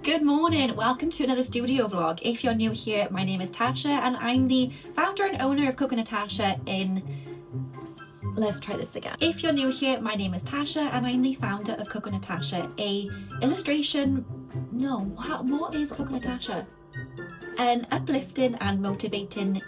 Good morning, welcome to another studio vlog. If you're new here, my name is Tasha and I'm the founder and owner of Coconutacha in... Let's try this again. If you're new here, my name is Tasha and I'm the founder of Coconutacha, what is Coconutacha? An uplifting and motivating...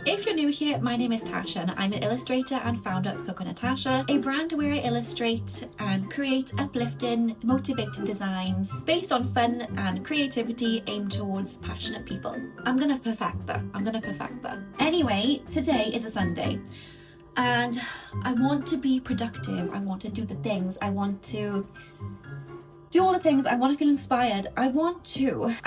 If you're new here, my name is Tasha and I'm an illustrator and founder of Coconutacha, a brand where I illustrate and create uplifting, motivating designs based on fun and creativity aimed towards passionate people. I'm gonna perfect that. Anyway, today is a Sunday and I want to be productive. I want to do the things. I want to do all the things. I want to feel inspired. I've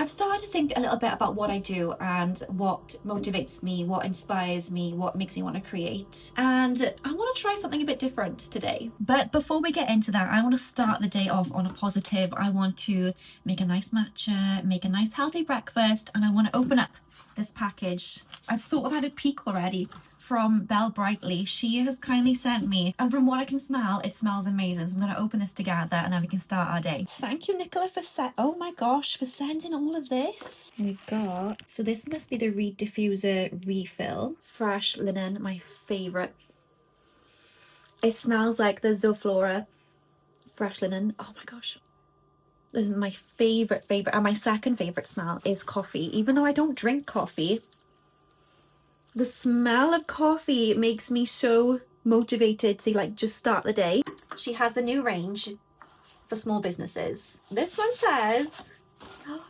started to think a little bit about what I do and what motivates me, what inspires me, what makes me want to create. And I want to try something a bit different today. But before we get into that, I want to start the day off on a positive. I want to make a nice matcha, make a nice healthy breakfast, and I want to open up this package. I've sort of had a peek already from Belle Brightly. She has kindly sent me, and from what I can smell, it smells amazing. So I'm going to open this together and then we can start our day. Thank you, Nicola, for sending all of this. We've got, so this must be the Reed diffuser refill. Fresh linen, my favourite. It smells like the Zoflora fresh linen. Oh my gosh. This is my favourite, and my second favourite smell is coffee. Even though I don't drink coffee, the smell of coffee makes me so motivated to just start the day. She has a new range for small businesses. This one says,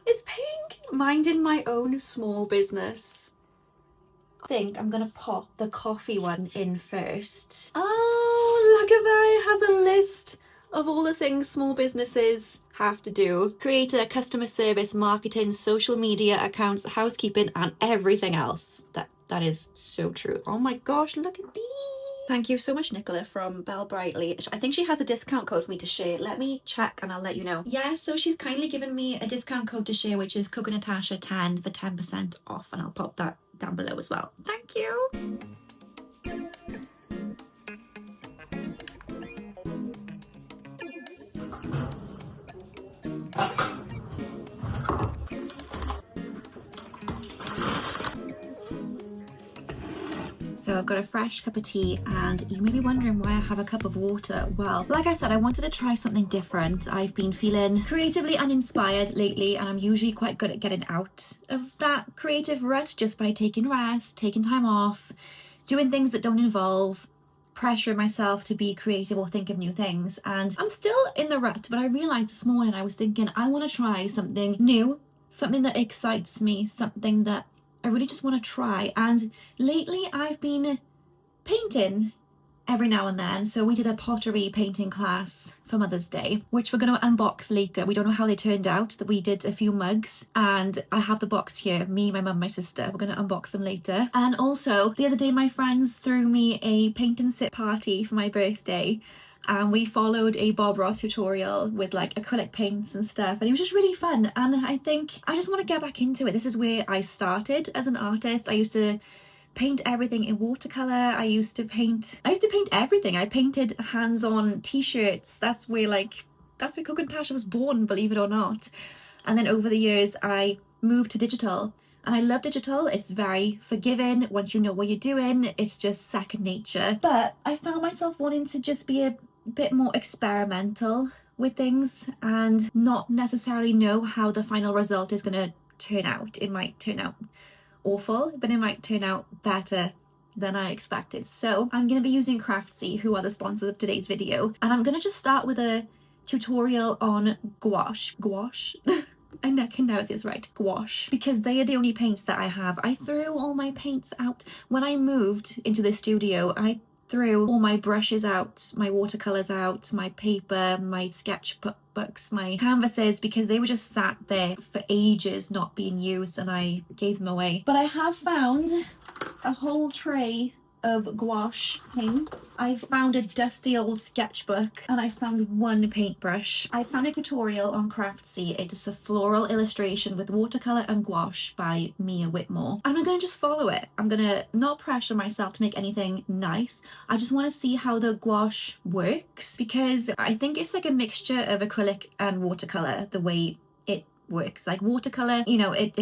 it's pink, minding my own small business. I think I'm gonna pop the coffee one in first. Oh, look at that, it has a list of all the things small businesses have to do. Create a customer service, marketing, social media accounts, housekeeping, and everything else. That is so true. Oh my gosh, look at these. Thank you so much, Nicola, from Belle Brightly. I think she has a discount code for me to share. Let me check and I'll let you know. Yeah, so she's kindly given me a discount code to share, which is Coconutacha10 for 10% off, and I'll pop that down below as well. Thank you. So I've got a fresh cup of tea, and you may be wondering why I have a cup of water. Well, like I said, I wanted to try something different. I've been feeling creatively uninspired lately, and I'm usually quite good at getting out of that creative rut just by taking rest, taking time off, doing things that don't involve pressuring myself to be creative or think of new things. And I'm still in the rut, but I realized this morning, I was thinking I want to try something new, something that excites me, something that I really just want to try. And lately I've been painting every now and then. So we did a pottery painting class for Mother's Day, which we're going to unbox later. We don't know how they turned out. That we did a few mugs, and I have the box here. Me, my mum, my sister. We're going to unbox them later. And also the other day my friends threw me a paint and sip party for my birthday. And we followed a Bob Ross tutorial with acrylic paints and stuff, and it was just really fun. And I think I just want to get back into it. This is where I started as an artist. I used to paint everything in watercolor. I used to paint everything. I painted hands-on t-shirts. That's where Coconutacha was born, believe it or not. And then over the years I moved to digital. And I love digital. It's very forgiving. Once you know what you're doing, it's just second nature. But I found myself wanting to just be a bit more experimental with things and not necessarily know how the final result is going to turn out. It might turn out awful, but it might turn out better than I expected. So I'm going to be using Craftsy, who are the sponsors of today's video. And I'm going to just start with a tutorial on gouache. Gouache? I can now it's right, gouache, because they are the only paints that I have. I threw all my paints out. When I moved into the studio, I threw all my brushes out, my watercolors out, my paper, my sketchbooks, my canvases, because they were just sat there for ages not being used, and I gave them away. But I have found a whole tray of gouache paints. I found a dusty old sketchbook, and I found one paintbrush. I found a tutorial on Craftsy. It's a floral illustration with watercolor and gouache by Mia Whitmore, and I'm gonna just follow it. I'm gonna not pressure myself to make anything nice. I just want to see how the gouache works, because I think it's like a mixture of acrylic and watercolor, the way it works. Like watercolor, you know, it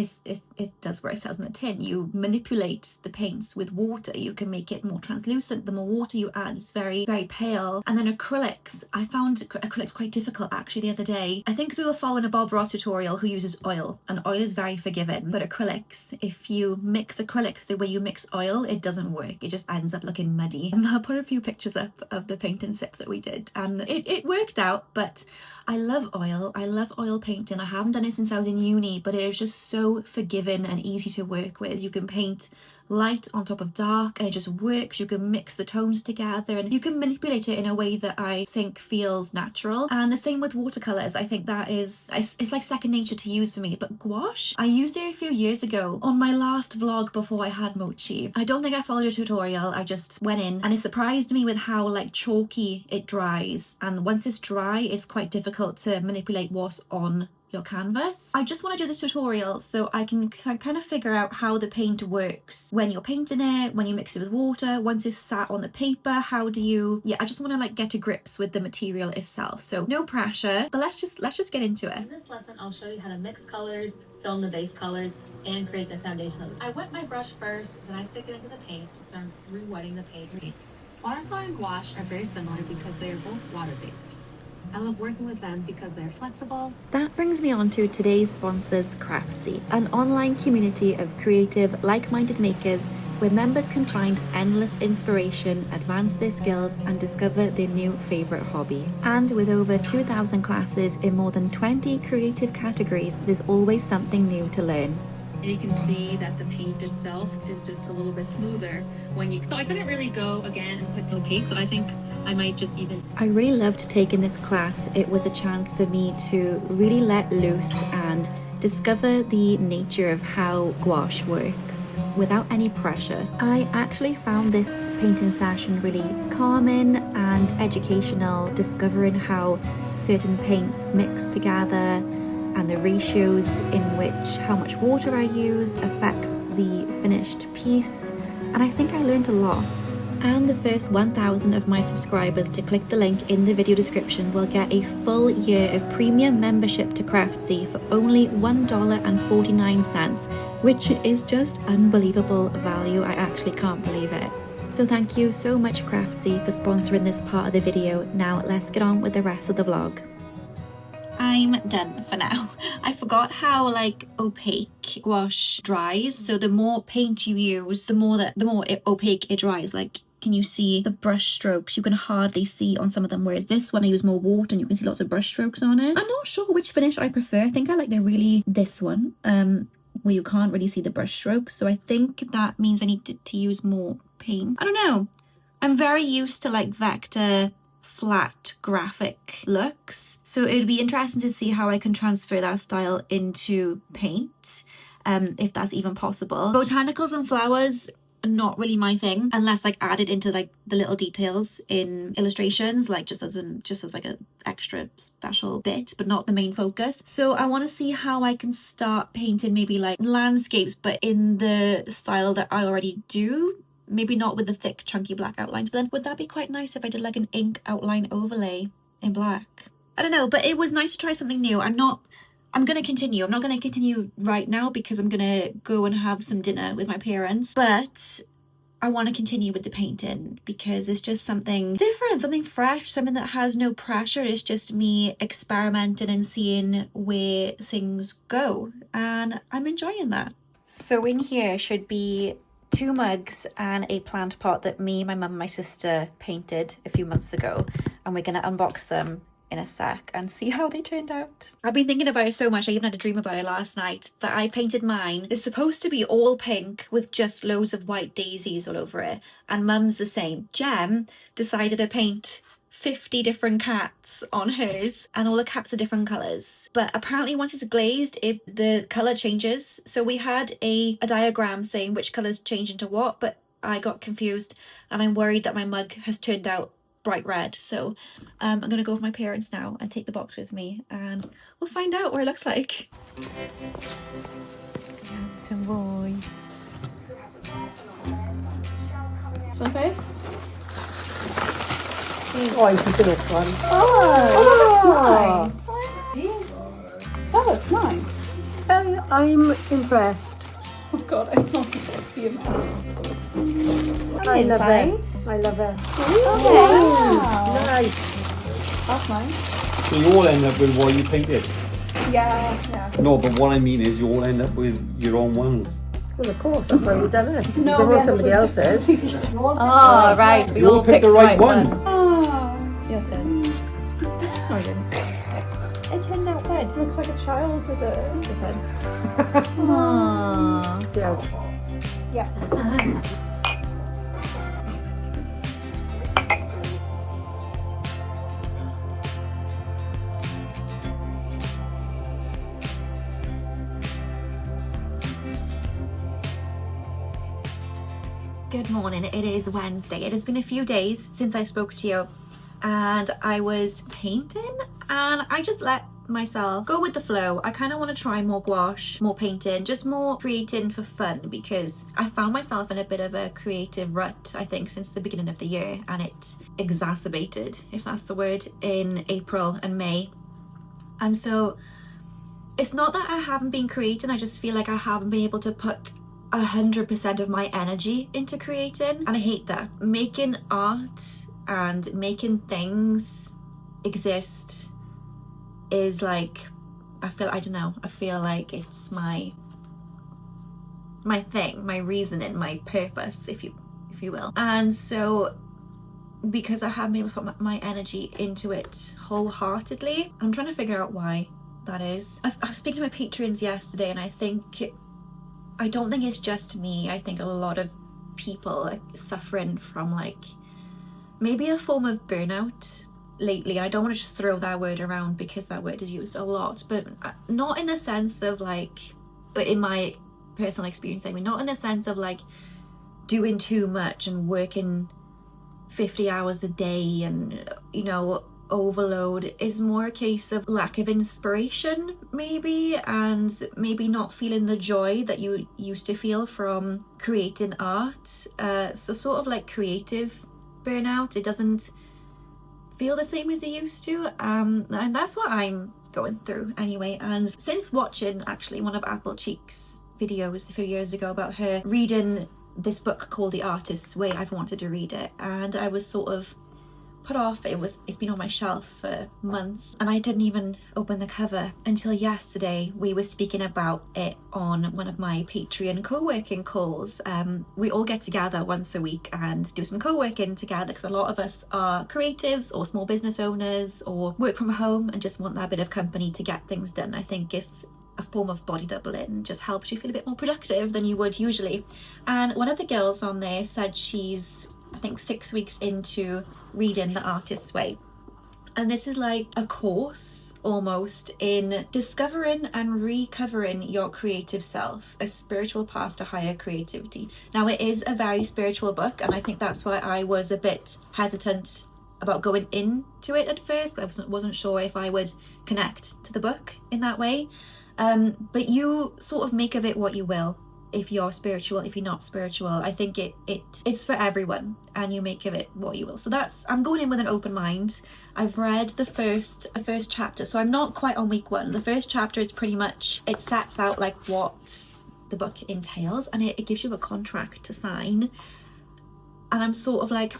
does what it says on the tin. You manipulate the paints with water. You can make it more translucent. The more water you add, it's very, very pale. And then acrylics, I found acrylics quite difficult actually the other day. I think because we were following a Bob Ross tutorial who uses oil, and oil is very forgiving. But acrylics, if you mix acrylics the way you mix oil, it doesn't work. It just ends up looking muddy. I'll put a few pictures up of the paint and sip that we did, and it worked out. But I love oil. I love oil painting. I haven't done it since I was in uni, but it is just so forgiving and easy to work with. You can paint light on top of dark and it just works. You can mix the tones together and you can manipulate it in a way that I think feels natural. And the same with watercolors. I think that is, it's like second nature to use for me. But gouache, I used it a few years ago on my last vlog before I had mochi. I don't think I followed a tutorial. I just went in and it surprised me with how like chalky it dries, and once it's dry it's quite difficult to manipulate what's on your canvas. I just want to do this tutorial so I can kind of figure out how the paint works when you're painting it, when you mix it with water, once it's sat on the paper, how do you, I just want to like get to grips with the material itself. So no pressure, but let's just get into it. In this lesson, I'll show you how to mix colors, fill in the base colors, and create the foundation of it. I wet my brush first, then I stick it into the paint, so I'm re-wetting the paint. Watercolor and gouache are very similar because they are both water-based. I love working with them because they're flexible. That brings me on to today's sponsors, Craftsy, an online community of creative, like-minded makers where members can find endless inspiration, advance their skills, and discover their new favorite hobby. And with over 2,000 classes in more than 20 creative categories, there's always something new to learn. And you can see that the paint itself is just a little bit smoother when you... So I couldn't really go again and put some paint, so I think I might just even... I really loved taking this class. It was a chance for me to really let loose and discover the nature of how gouache works without any pressure. I actually found this painting session really calming and educational, discovering how certain paints mix together and the ratios in which how much water I use affects the finished piece. And I think I learned a lot. And the first 1,000 of my subscribers to click the link in the video description will get a full year of premium membership to Craftsy for only $1.49, which is just unbelievable value. I actually can't believe it. So thank you so much, Craftsy, for sponsoring this part of the video. Now let's get on with the rest of the vlog. I'm done for now. I forgot how like opaque gouache dries. So the more paint you use, the more opaque it dries. Like, can you see the brush strokes? You can hardly see on some of them, whereas this one I use more water and you can see lots of brush strokes on it. I'm not sure which finish I prefer. I think I like this one where you can't really see the brush strokes. So I think that means I need to use more paint. I don't know. I'm very used to like vector flat graphic looks, so it would be interesting to see how I can transfer that style into paint, if that's even possible. Botanicals and flowers are not really my thing unless like added into like the little details in illustrations, like just as like a extra special bit, but not the main focus. So I want to see how I can start painting maybe like landscapes, but in the style that I already do. Maybe not with the thick chunky black outlines, but then would that be quite nice if I did like an ink outline overlay in black? I don't know, but it was nice to try something new. I'm not going to continue right now because I'm going to go and have some dinner with my parents, but I want to continue with the painting because it's just something different, something fresh, something that has no pressure. It's just me experimenting and seeing where things go, and I'm enjoying that. So in here should be 2 mugs and a plant pot that me, my mum and my sister painted a few months ago, and we're going to unbox them in a sec and see how they turned out. I've been thinking about it so much, I even had a dream about it last night, that I painted mine. It's supposed to be all pink with just loads of white daisies all over it, and mum's the same. Jem decided to paint 50 different cats on hers, and all the cats are different colours, but apparently once it's glazed the colour changes. So we had a diagram saying which colours change into what, but I got confused and I'm worried that my mug has turned out bright red. So I'm gonna go with my parents now and take the box with me and we'll find out what it looks like. Handsome boy. This one first. Oh, you can do this one. Oh, that's nice. That looks nice. I'm impressed. Oh god, I want to see him. I love it. Inside. I love it. Oh, wow. Nice. That's nice. So you all end up with what you painted? Yeah. No, but what I mean is you all end up with your own ones. Well, of course, that's why we've done it. No, Don't we know ended somebody with else's. different- Oh, right. We You all all picked the right one. Oh, Your turn. I didn't. It turned out good. looks like a child did it. Aww. Yes. Yeah. Good morning. It is Wednesday. It has been a few days since I spoke to you, and I was painting, and I just let myself go with the flow. I kind of want to try more gouache, more painting, just more creating for fun, because I found myself in a bit of a creative rut, I think, since the beginning of the year, and it exacerbated, if that's the word, in April and May. And so it's not that I haven't been creating, I just feel like I haven't been able to put 100% of my energy into creating, and I hate that. Making art and making things exist is like, I feel like it's my thing, my reasoning, my purpose, if you will. And so because I haven't been able to put my energy into it wholeheartedly, I'm trying to figure out why that is. I was speaking to my Patreons yesterday, and I don't think it's just me. I think a lot of people are suffering from like maybe a form of burnout lately. I don't want to just throw that word around because that word is used a lot, but not in the sense of like, in my personal experience, I mean, not in the sense of like doing too much and working 50 hours a day and, you know, overload. Is more a case of lack of inspiration maybe, and maybe not feeling the joy that you used to feel from creating art. So sort of like creative burnout. It doesn't feel the same as it used to, and that's what I'm going through anyway. And since watching actually one of Apple Cheek's videos a few years ago about her reading this book called The Artist's Way, I've wanted to read it, and I was sort of put off. It's been on my shelf for months, and I didn't even open the cover until yesterday. We were speaking about it on one of my Patreon co-working calls. We all get together once a week and do some co-working together, because a lot of us are creatives or small business owners or work from home and just want that bit of company to get things done. I think it's a form of body doubling, just helps you feel a bit more productive than you would usually. And one of the girls on there said she's, I think, 6 weeks into reading The Artist's Way, and this is like a course almost in discovering and recovering your creative self, a spiritual path to higher creativity. Now, it is a very spiritual book, and I think that's why I was a bit hesitant about going into it at first. I wasn't sure if I would connect to the book in that way, but you sort of make of it what you will. If you're spiritual, if you're not spiritual, I think it's for everyone, and you make of it what you will. So I'm going in with an open mind. I've read the first chapter, so I'm not quite on week 1. The first chapter is pretty much, it sets out like what the book entails, and it gives you a contract to sign, and I'm sort of like,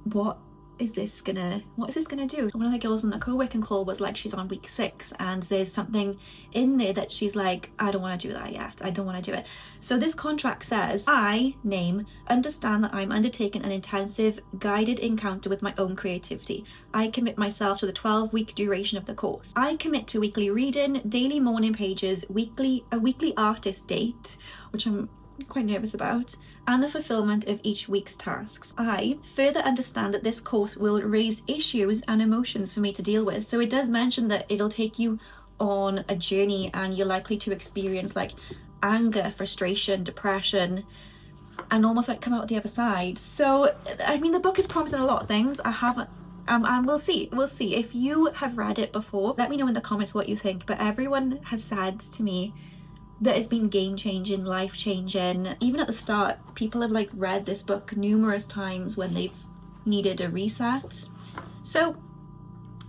what is this gonna do? One of the girls on the co-working call was like, she's on week 6, and there's something in there that she's like, I don't want to do that yet. I don't want to do it. So this contract says, I understand that I'm undertaking an intensive guided encounter with my own creativity. I commit myself to the 12-week duration of the course. I commit to weekly reading, daily morning pages, a weekly artist date, which I'm quite nervous about, and the fulfillment of each week's tasks. I further understand that this course will raise issues and emotions for me to deal with. So it does mention that it'll take you on a journey, and you're likely to experience like anger, frustration, depression, and almost like come out the other side. So I mean, the book is promising a lot of things. I haven't and we'll see. If you have read it before, let me know in the comments what you think. But everyone has said to me that it's been game-changing, life-changing. Even at the start, people have like read this book numerous times when they've needed a reset. So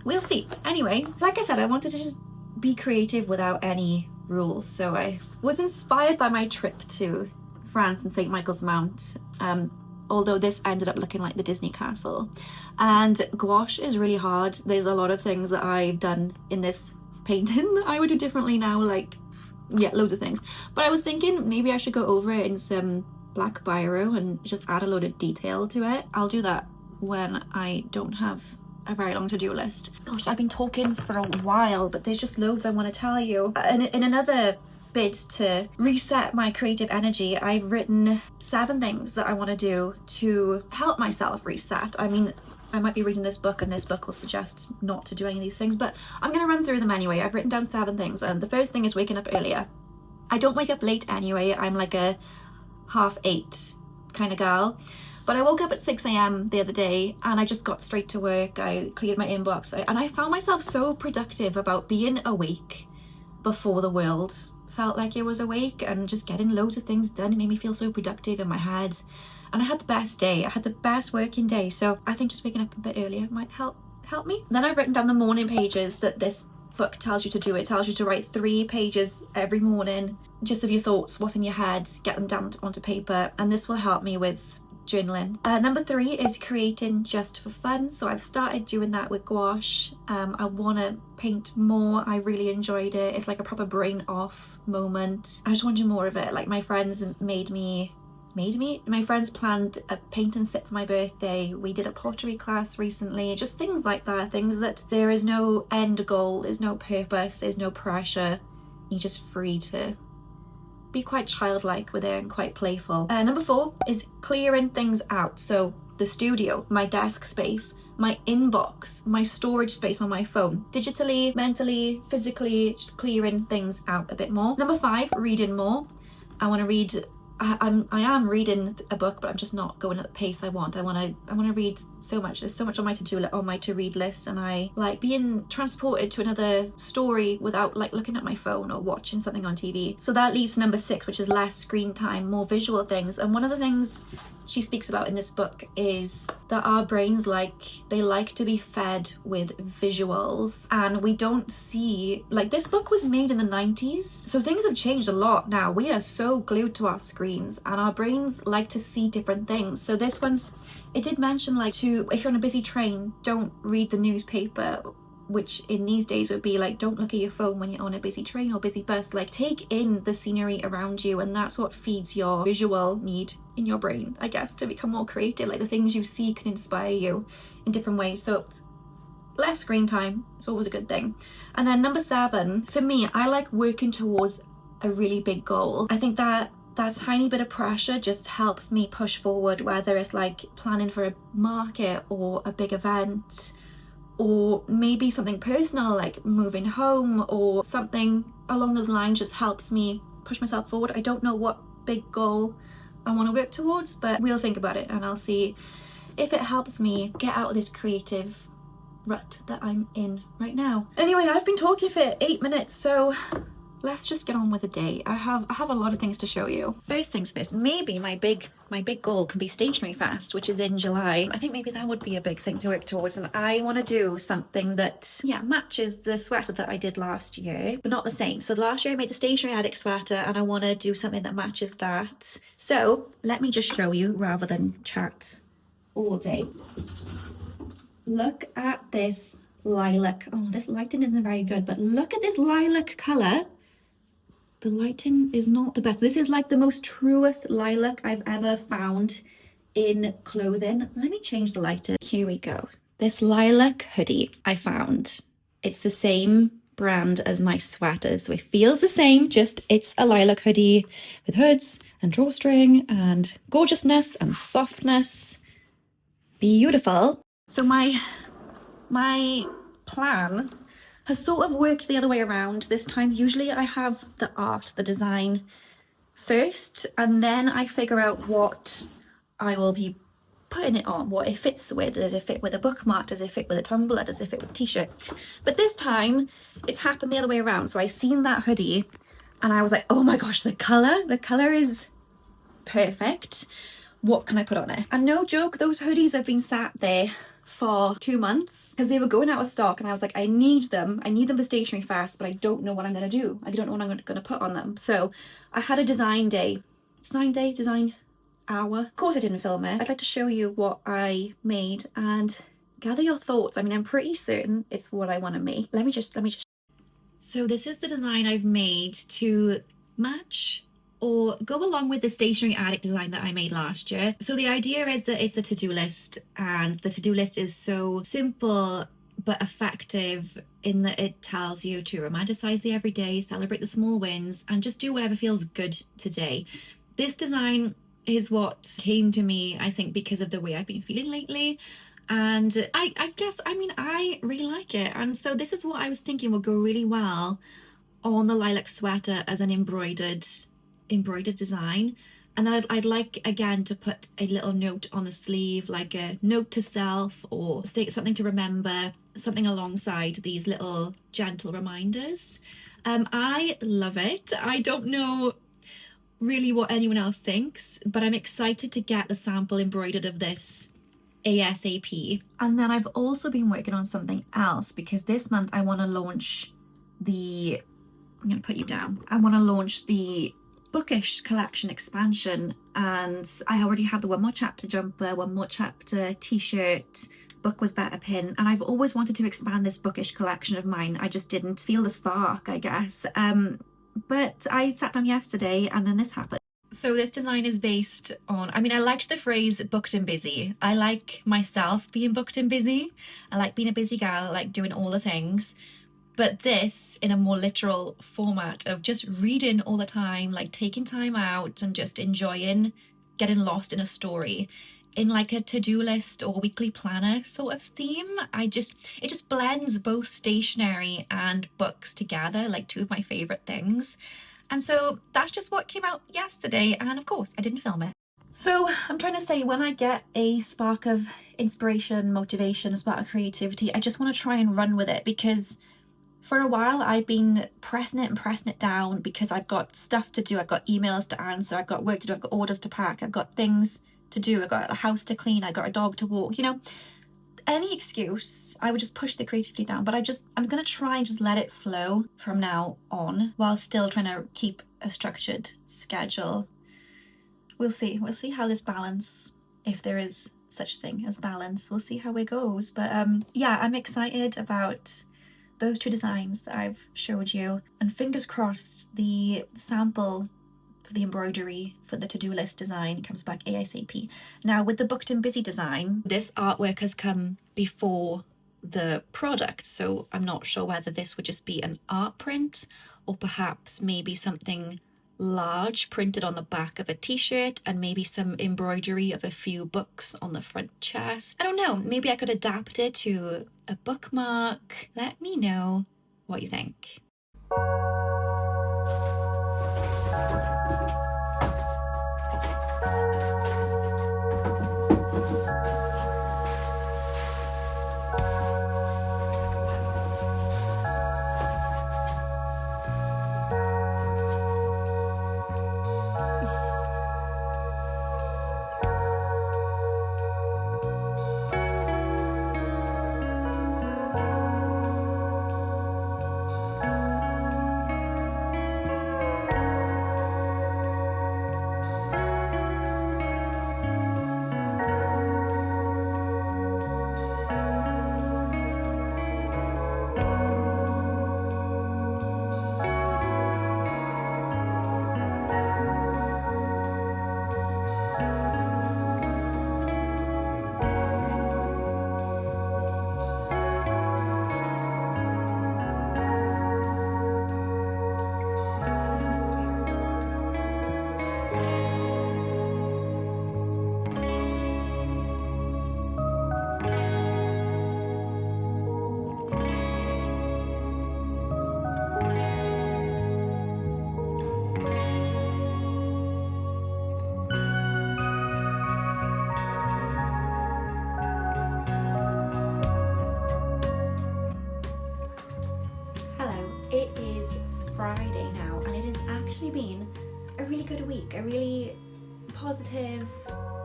we'll see. Anyway, like I said, I wanted to just be creative without any rules. So I was inspired by my trip to France and St. Michael's Mount, although this ended up looking like the Disney castle. And gouache is really hard. There's a lot of things that I've done in this painting that I would do differently now, like, yeah, loads of things. But I was thinking maybe I should go over it in some black biro and just add a load of detail to it. I'll do that when I don't have a very long to-do list. Gosh, I've been talking for a while, but there's just loads I want to tell you. In another bid to reset my creative energy, I've written 7 things that I want to do to help myself reset. I mean, I might be reading this book and this book will suggest not to do any of these things, but I'm going to run through them anyway. I've written down 7 things, and the first thing is waking up earlier. I don't wake up late anyway. I'm like a 8:30 kind of girl. But I woke up at 6 a.m. the other day and I just got straight to work. I cleared my inbox and I found myself so productive about being awake before the world felt like it was awake, and just getting loads of things done. It made me feel so productive in my head. And I had the best day. I had the best working day. So I think just waking up a bit earlier might help me. Then I've written down the morning pages that this book tells you to do. It tells you to write 3 pages every morning, just of your thoughts, what's in your head, get them down onto paper. And this will help me with journaling. Number 3 is creating just for fun. So I've started doing that with gouache. I want to paint more. I really enjoyed it. It's like a proper brain off moment. I just want to do more of it. Like my friends my friends planned a paint and sit for my birthday. We did a pottery class recently. Just things like that. Things that there is no end goal, there's no purpose, there's no pressure. You're just free to be quite childlike with it and quite playful. Number 4 is clearing things out. So the studio, my desk space, my inbox, my storage space on my phone, digitally, mentally, physically, just clearing things out a bit more. Number 5, reading more. I want to read. I am reading a book, but I'm just not going at the pace I want. I want to read so much. There's so much on my to-read list, and I like being transported to another story without like looking at my phone or watching something on TV. So that leads to number 6, which is less screen time, more visual things. And one of the things she speaks about in this book is that our brains like to be fed with visuals, and we don't see, like, this book was made in the 90s, so things have changed a lot now. We are so glued to our screens and our brains like to see different things. So this one's, it did mention like if you're on a busy train, don't read the newspaper, which in these days would be like, don't look at your phone when you're on a busy train or busy bus. Like, take in the scenery around you, and that's what feeds your visual need in your brain, I guess, to become more creative. Like, the things you see can inspire you in different ways. So less screen time is always a good thing. And then number 7, for me, I like working towards a really big goal. I think that tiny bit of pressure just helps me push forward, whether it's like planning for a market or a big event, or maybe something personal like moving home, or something along those lines just helps me push myself forward. I don't know what big goal I want to work towards, but we'll think about it and I'll see if it helps me get out of this creative rut that I'm in right now. Anyway, I've been talking for 8 minutes, so let's just get on with the day. I have a lot of things to show you. First things first, maybe my big goal can be Stationery Fest, which is in July. I think maybe that would be a big thing to work towards, and I want to do something that, yeah, matches the sweater that I did last year, but not the same. So last year I made the Stationery Addict sweater, and I want to do something that matches that. So let me just show you rather than chat all day. Look at this lilac. Oh, this lighting isn't very good, but look at this lilac colour. The lighting is not the best. This is like the most truest lilac I've ever found in clothing. Let me change the lighting. Here we go. This lilac hoodie I found. It's the same brand as my sweater, so it feels the same, just it's a lilac hoodie with hoods and drawstring and gorgeousness and softness. Beautiful. So my plan has sort of worked the other way around this time. Usually I have the art, the design first, and then I figure out what I will be putting it on, what it fits with. Does it fit with a bookmark? Does it fit with a tumbler? Does it fit with a t-shirt? But this time it's happened the other way around. So I seen that hoodie and I was like, oh my gosh, the color is perfect. What can I put on it? And no joke, those hoodies have been sat there for 2 months because they were going out of stock, and I was like, I need them for stationery fast, but I don't know what I'm gonna do. I don't know what I'm gonna put on them. So I had a design hour. Of course I didn't film it. I'd like to show you what I made and gather your thoughts. I mean, I'm pretty certain it's what I want to make. Let me just. So this is the design I've made to match or go along with the stationery addict design that I made last year. So the idea is that it's a to-do list, and the to-do list is so simple but effective in that it tells you to romanticize the everyday, celebrate the small wins, and just do whatever feels good today. This design is what came to me, I think, because of the way I've been feeling lately. And I guess, I mean, I really like it. And so this is what I was thinking would go really well on the lilac sweater as an embroidered design. And then I'd like, again, to put a little note on the sleeve, like a note to self or something to remember, something alongside these little gentle reminders. I love it. I don't know really what anyone else thinks, but I'm excited to get the sample embroidered of this ASAP. And then I've also been working on something else, because this month I want to launch the I want to launch the bookish collection expansion, and I already have the One More Chapter jumper, One More Chapter t-shirt, book was better pin, and I've always wanted to expand this bookish collection of mine. I just didn't feel the spark, I guess. But I sat down yesterday and then this happened. So this design is based on, I mean, I liked the phrase booked and busy. I like myself being booked and busy. I like being a busy gal, I like doing all the things. But this in a more literal format of just reading all the time, like taking time out and just enjoying getting lost in a story in like a to-do list or weekly planner sort of theme. It just blends both stationery and books together, like two of my favorite things. And so that's just what came out yesterday, and of course I didn't film it. So I'm trying to say, when I get a spark of inspiration, motivation, a spark of creativity, I just want to try and run with it, because for a while I've been pressing it down because I've got stuff to do, I've got emails to answer, I've got work to do, I've got orders to pack, I've got things to do, I've got a house to clean, I've got a dog to walk, you know, any excuse, I would just push the creativity down. But I'm gonna try and just let it flow from now on while still trying to keep a structured schedule. We'll see how this balance, if there is such thing as balance, we'll see how it goes. But yeah, I'm excited about those two designs that I've showed you, and fingers crossed the sample for the embroidery for the to-do list design comes back ASAP. Now with the booked and busy design, this artwork has come before the product, so I'm not sure whether this would just be an art print or perhaps maybe something large printed on the back of a t-shirt and maybe some embroidery of a few books on the front chest. I don't know, maybe I could adapt it to a bookmark. Let me know what you think. It is Friday now, and it has actually been a really good week, a really positive,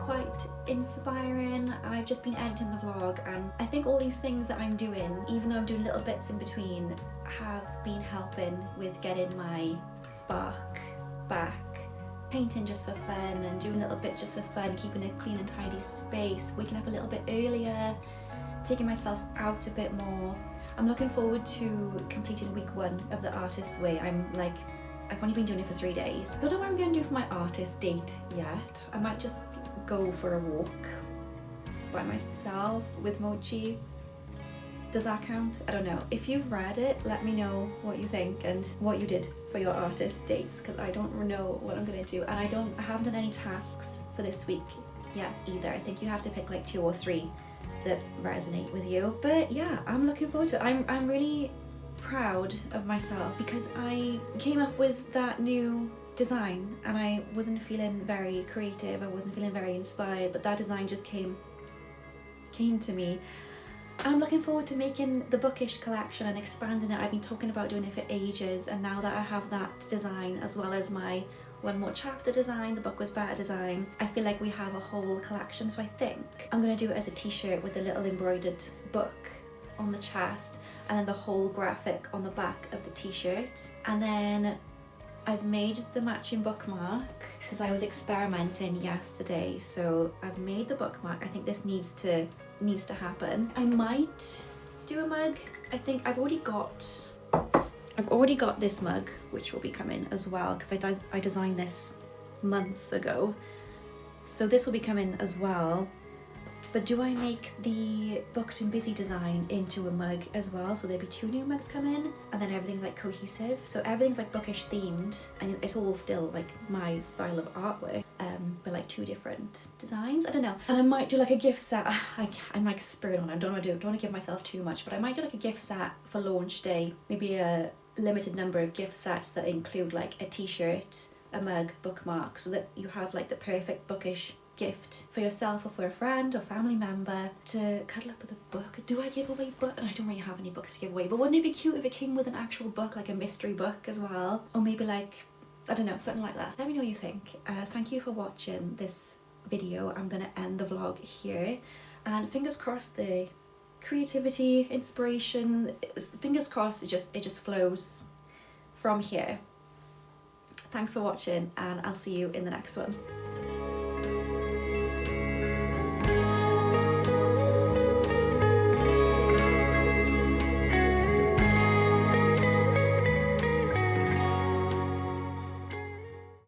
quite inspiring. I've just been editing the vlog, and I think all these things that I'm doing, even though I'm doing little bits in between, have been helping with getting my spark back. Painting just for fun and doing little bits just for fun, keeping a clean and tidy space, waking up a little bit earlier, taking myself out a bit more. I'm looking forward to completing week 1 of the artist's way. I've only been doing it for 3 days. I don't know what I'm going to do for my artist date yet. I might just go for a walk by myself with Mochi. Does that count? I don't know. If you've read it, let me know what you think and what you did for your artist dates, because I don't know what I'm gonna do, and I haven't done any tasks for this week yet either. I think you have to pick like 2 or 3 that resonate with you. But yeah, I'm looking forward to it. I'm really proud of myself because I came up with that new design and I wasn't feeling very creative, I wasn't feeling very inspired, but that design just came to me. And I'm looking forward to making the bookish collection and expanding it. I've been talking about doing it for ages, and now that I have that design as well as my One More Chapter design, the Book Was Better design, I feel like we have a whole collection. So I think I'm going to do it as a t-shirt with a little embroidered book on the chest and then the whole graphic on the back of the t-shirt. And then I've made the matching bookmark because I was experimenting yesterday, so I've made the bookmark. I think this needs to happen. I might do a mug. I think I've already got this mug, which will be coming as well because I designed this months ago, so this will be coming as well. But do I make the Booked and Busy design into a mug as well? So there'll be 2 new mugs coming, and then everything's like cohesive. So everything's like bookish themed, and it's all still like my style of artwork, but like 2 different designs. I don't know. And I might do like a gift set. I'm like spurred on. I don't want to give myself too much, but I might do like a gift set for launch day. Maybe a limited number of gift sets that include like a t-shirt, a mug, bookmark, so that you have like the perfect bookish gift for yourself or for a friend or family member to cuddle up with a book. Do I give away books? And I don't really have any books to give away, but wouldn't it be cute if it came with an actual book, like a mystery book as well? Or maybe like, I don't know, something like that. Let me know what you think. Thank you for watching this video. I'm gonna end the vlog here, and fingers crossed the creativity, inspiration, fingers crossed it just flows from here. Thanks for watching, and I'll see you in the next one.